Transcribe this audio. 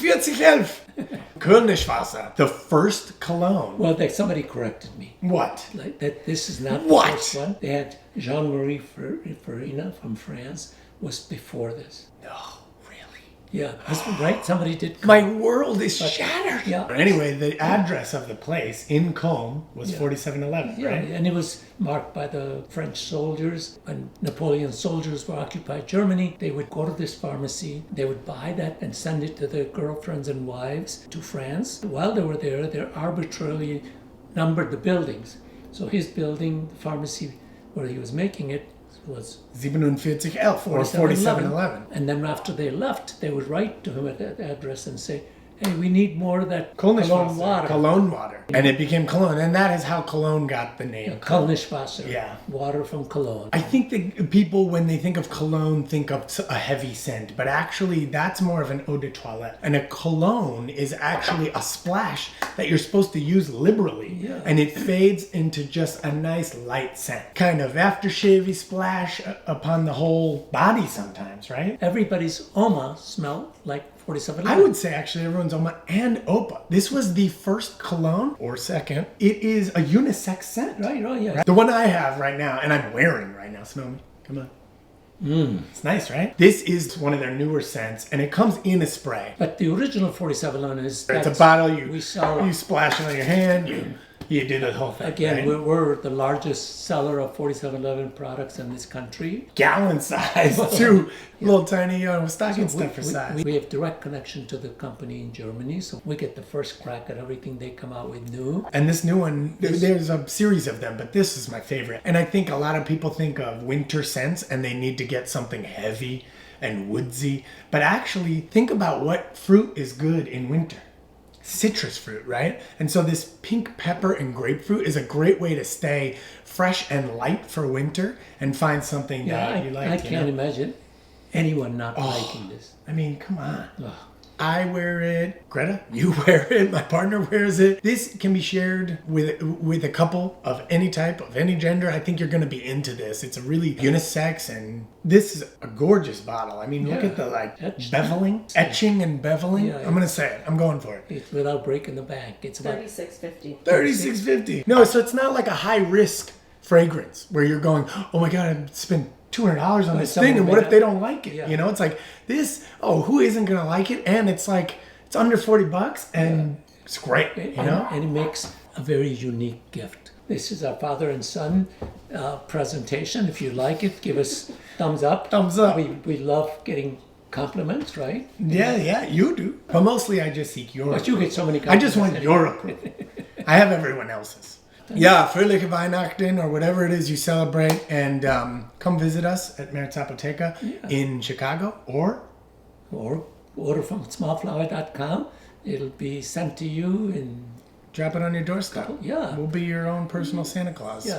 4711. Kölnischwasser, the first cologne. Well, somebody corrected me. What? Like that, this is not What? the first one. They had Jean-Marie Farina from France was before this. No, really? Yeah, that's right. Somebody did. My world is shattered. Yeah. Anyway, the address of the place in Cologne was 4711, Yeah, right? and it was marked by the French soldiers. When Napoleon's soldiers were occupied Germany, they would go to this pharmacy, they would buy that and send it to their girlfriends and wives to France. While they were there, they arbitrarily numbered the buildings. So his building, the pharmacy where he was making it, was 4711 or 4711. And then after they left, they would write to him at that address and say, hey, we need more of that Kölnischwasser, Cologne water. Cologne water. And it became Cologne, and that is how Cologne got the name. Kölnischwasser. Yeah. Water from Cologne. I think that people, when they think of cologne, think of a heavy scent, but actually that's more of an eau de toilette. And a cologne is actually a splash that you're supposed to use liberally. Yeah. And it fades into just a nice light scent. Kind of aftershave-y splash upon the whole body sometimes, right? Everybody's Oma smelled like 4711. I would say actually everyone's Oma and Opa. This was the first cologne, or second. It is a unisex scent. Right, yeah. The one I have right now, and I'm wearing right now, smell me, come on. It's nice, right? This is one of their newer scents, and it comes in a spray. But the original 4711 is... It's a bottle, we sell, you splash it on your hand, you do the whole thing. again, right? we're the largest seller of 4711 products in this country. Gallon size, too. Little tiny stocking stuffer size. We have direct connection to the company in Germany, so we get the first crack at everything they come out with new. And this new one, there's a series of them, but this is my favorite. And I think a lot of people think of winter scents and they need to get something heavy and woodsy. But actually, think about what fruit is good in winter. Citrus fruit, right? And so this pink pepper and grapefruit is a great way to stay fresh and light for winter and find something that you like. I can't imagine anyone not liking this. I mean, come on. Ugh. I wear it. Greta, you wear it. My partner wears it. This can be shared with a couple of any type, of any gender. I think you're going to be into this. It's a really unisex, and this is a gorgeous bottle. I mean, look at the beveling, etching and beveling. Yeah, I'm going to say it. I'm going for it. It's without breaking the bank. It's about $36.50. $36.50. No, so it's not like a high risk fragrance where you're going, oh my God, I spent $200 on this thing, and what if they don't like it? Yeah. You know, it's like this. Oh, who isn't gonna like it? And it's like it's under $40, and it's great. You know, and it makes a very unique gift. This is our father and son presentation. If you like it, give us thumbs up. Thumbs up. We love getting compliments, right? Yeah, you do. But mostly, I just seek your. But you get so many I compliments. just want your approval. I have everyone else's. Yeah, Fröhliche Weihnachten or whatever it is you celebrate, and come visit us at Merz Apothecary in Chicago, or order from SMALLFLOWER.com. It'll be sent to you in drop it on your doorstep. Yeah. We'll be your own personal Santa Claus. Yeah.